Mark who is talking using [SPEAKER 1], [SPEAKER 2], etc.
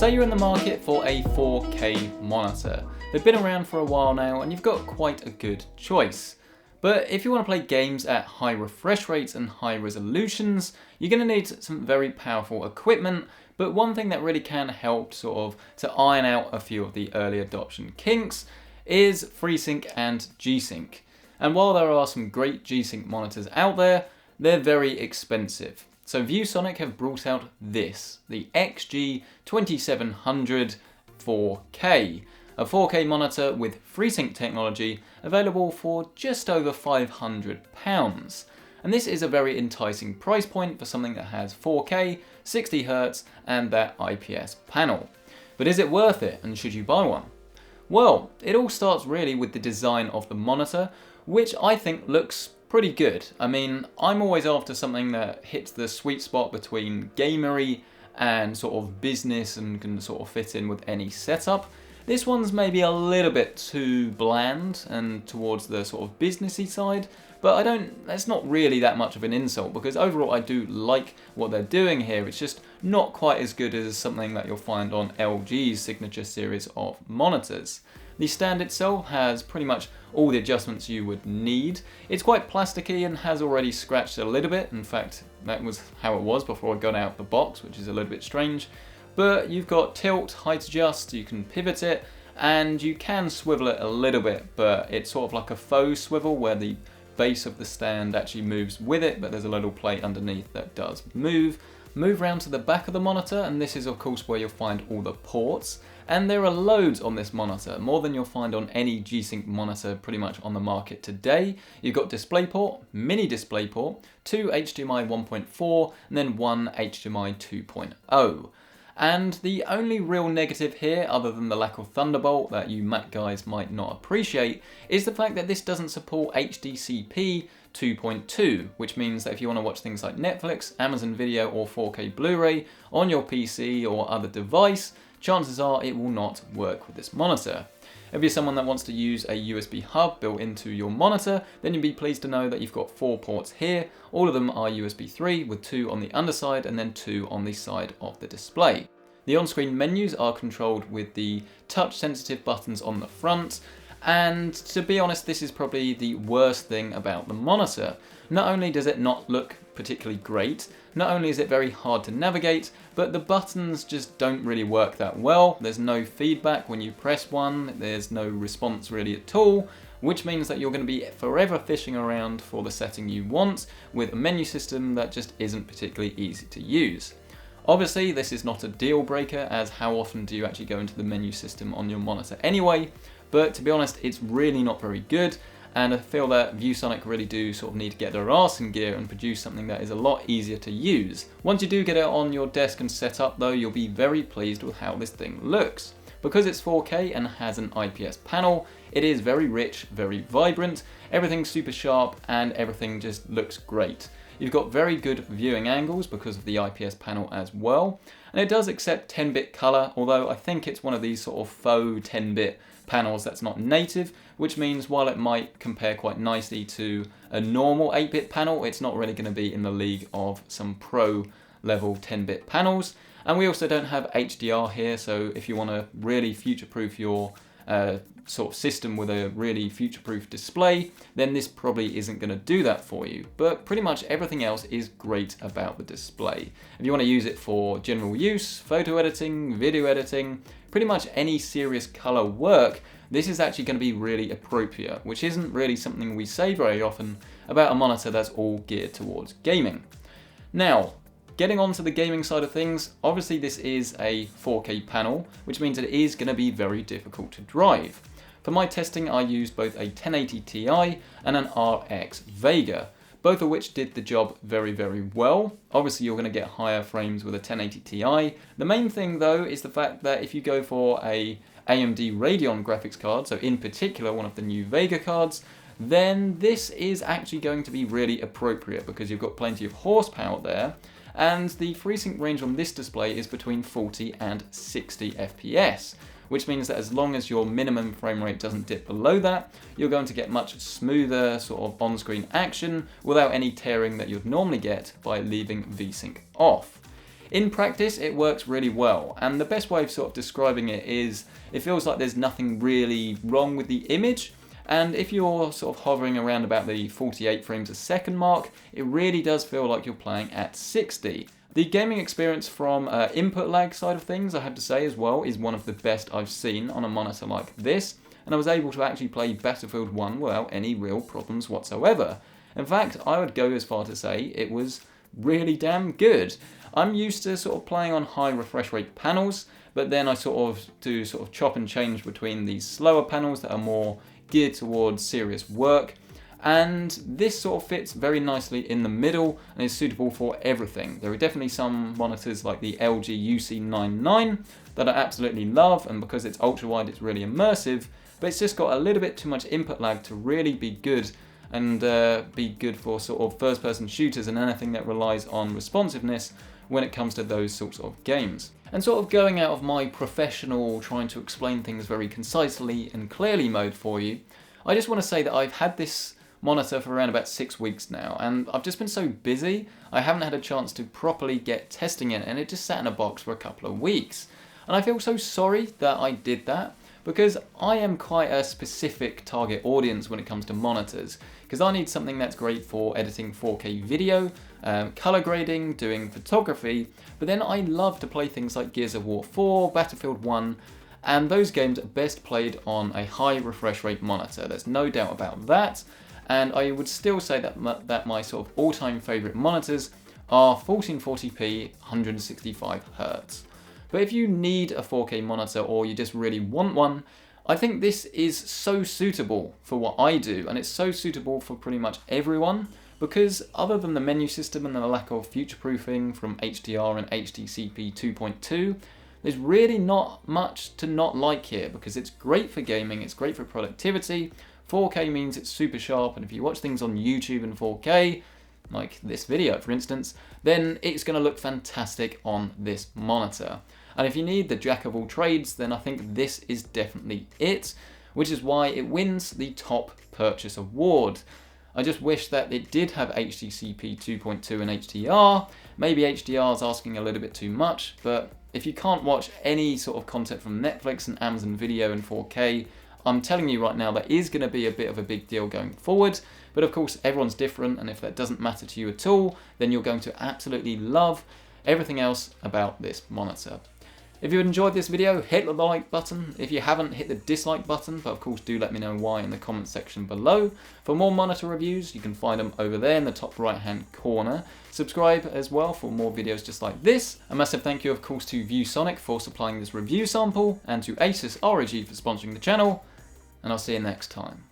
[SPEAKER 1] Say you're in the market for a 4K monitor. They've been around for a while now and you've got quite a good choice. But if you want to play games at high refresh rates and high resolutions, you're going to need some very powerful equipment. But one thing that really can help to iron out a few of the early adoption kinks is Freesync and G-Sync. And while there are some great G-Sync monitors out there, they're very expensive. So Viewsonic have brought out this, the XG2700-4K, a 4K monitor with FreeSync technology available for just over £500. And this is a very enticing price point for something that has 4K, 60Hz and that IPS panel. But is it worth it, and should you buy one? Well, it all starts really with the design of the monitor, which I think looks pretty good. I mean, I'm always after something that hits the sweet spot between gamery and sort of business and can sort of fit in with any setup. This one's maybe a little bit too bland and towards the sort of businessy side, but that's not really that much of an insult because overall I do like what they're doing here. It's just not quite as good as something that you'll find on LG's signature series of monitors. The stand itself has pretty much all the adjustments you would need. It's quite plasticky and has already scratched a little bit. In fact, that was how it was before I got out the box, which is a little bit strange. But you've got tilt, height adjust, you can pivot it, and you can swivel it a little bit, but it's sort of like a faux swivel where the base of the stand actually moves with it, but there's a little plate underneath that does move. Move round to the back of the monitor, and this is of course where you'll find all the ports. And there are loads on this monitor, more than you'll find on any G-Sync monitor pretty much on the market today. You've got DisplayPort, mini DisplayPort, 2 HDMI 1.4, and then 1 HDMI 2.0. And the only real negative here, other than the lack of Thunderbolt that you Mac guys might not appreciate, is the fact that this doesn't support HDCP 2.2, which means that if you want to watch things like Netflix, Amazon Video or 4K Blu-ray on your PC or other device, chances are it will not work with this monitor. If you're someone that wants to use a USB hub built into your monitor, then you'd be pleased to know that you've got 4 ports here. All of them are USB 3 with 2 on the underside and then 2 on the side of the display. The on-screen menus are controlled with the touch-sensitive buttons on the front, and to be honest, this is probably the worst thing about the monitor. Not only does it not look particularly great, not only is it very hard to navigate, but the buttons just don't really work that well. There's no feedback when you press one, there's no response really at all, which means that you're going to be forever fishing around for the setting you want with a menu system that just isn't particularly easy to use. Obviously, this is not a deal breaker, as how often do you actually go into the menu system on your monitor anyway, but to be honest, it's really not very good. And I feel that Viewsonic really do sort of need to get their arse in gear and produce something that is a lot easier to use. Once you do get it on your desk and set up though, you'll be very pleased with how this thing looks. Because it's 4K and has an IPS panel, it is very rich, very vibrant, everything's super sharp and everything just looks great. You've got very good viewing angles because of the IPS panel as well. And it does accept 10-bit color, although I think it's one of these sort of faux 10-bit panels that's not native, which means while it might compare quite nicely to a normal 8-bit panel, it's not really going to be in the league of some pro level 10-bit panels. And we also don't have HDR here, so if you want to really future-proof your sort of system with a really future-proof display, then this probably isn't going to do that for you. But pretty much everything else is great about the display. If you want to use it for general use, photo editing, video editing, pretty much any serious color work, this is actually going to be really appropriate, which isn't really something we say very often about a monitor that's all geared towards gaming. Now, getting on to the gaming side of things, obviously this is a 4K panel, which means it is going to be very difficult to drive. For my testing, I used both a 1080 Ti and an RX Vega, both of which did the job very, very well. Obviously, you're going to get higher frames with a 1080 Ti. The main thing, though, is the fact that if you go for a AMD Radeon graphics card, so in particular one of the new Vega cards, then this is actually going to be really appropriate because you've got plenty of horsepower there. And the FreeSync range on this display is between 40 and 60 FPS, which means that as long as your minimum frame rate doesn't dip below that, you're going to get much smoother sort of on-screen action without any tearing that you'd normally get by leaving VSync off. In practice, it works really well, and the best way of sort of describing it is it feels like there's nothing really wrong with the image, and if you're sort of hovering around about the 48 frames a second mark, it really does feel like you're playing at 60. The gaming experience from input lag side of things, I have to say as well, is one of the best I've seen on a monitor like this, and I was able to actually play Battlefield 1 without any real problems whatsoever. In fact, I would go as far to say it was really damn good. I'm used to sort of playing on high refresh rate panels, but then I sort of do sort of chop and change between these slower panels that are more geared towards serious work, and this sort of fits very nicely in the middle and is suitable for everything. There are definitely some monitors like the LG UC99 that I absolutely love, and because it's ultra wide it's really immersive, but it's just got a little bit too much input lag to really be good and be good for sort of first person shooters and anything that relies on responsiveness when it comes to those sorts of games. And sort of going out of my professional trying to explain things very concisely and clearly mode for you, I just want to say that I've had this monitor for around about 6 weeks now, and I've just been so busy I haven't had a chance to properly get testing it, and it just sat in a box for a couple of weeks. And I feel so sorry that I did that, because I am quite a specific target audience when it comes to monitors, because I need something that's great for editing 4K video, color grading, doing photography, but then I love to play things like Gears of War 4, Battlefield 1, and those games are best played on a high refresh rate monitor. There's no doubt about that, and I would still say that my sort of all-time favorite monitors are 1440p 165Hz. But if you need a 4K monitor or you just really want one, I think this is so suitable for what I do, and it's so suitable for pretty much everyone, because other than the menu system and the lack of future-proofing from HDR and HDCP 2.2, there's really not much to not like here, because it's great for gaming, it's great for productivity, 4K means it's super sharp, and if you watch things on YouTube in 4K, like this video for instance, then it's going to look fantastic on this monitor. And if you need the jack of all trades, then I think this is definitely it, which is why it wins the top purchase award. I just wish that it did have HDCP 2.2 and HDR. Maybe HDR is asking a little bit too much, but if you can't watch any sort of content from Netflix and Amazon Video in 4K, I'm telling you right now that is going to be a bit of a big deal going forward. But of course everyone's different, and if that doesn't matter to you at all, then you're going to absolutely love everything else about this monitor. If you enjoyed this video, hit the like button. If you haven't, hit the dislike button, but of course do let me know why in the comments section below. For more monitor reviews, you can find them over there in the top right hand corner. Subscribe as well for more videos just like this. A massive thank you of course to Viewsonic for supplying this review sample, and to Asus ROG for sponsoring the channel, and I'll see you next time.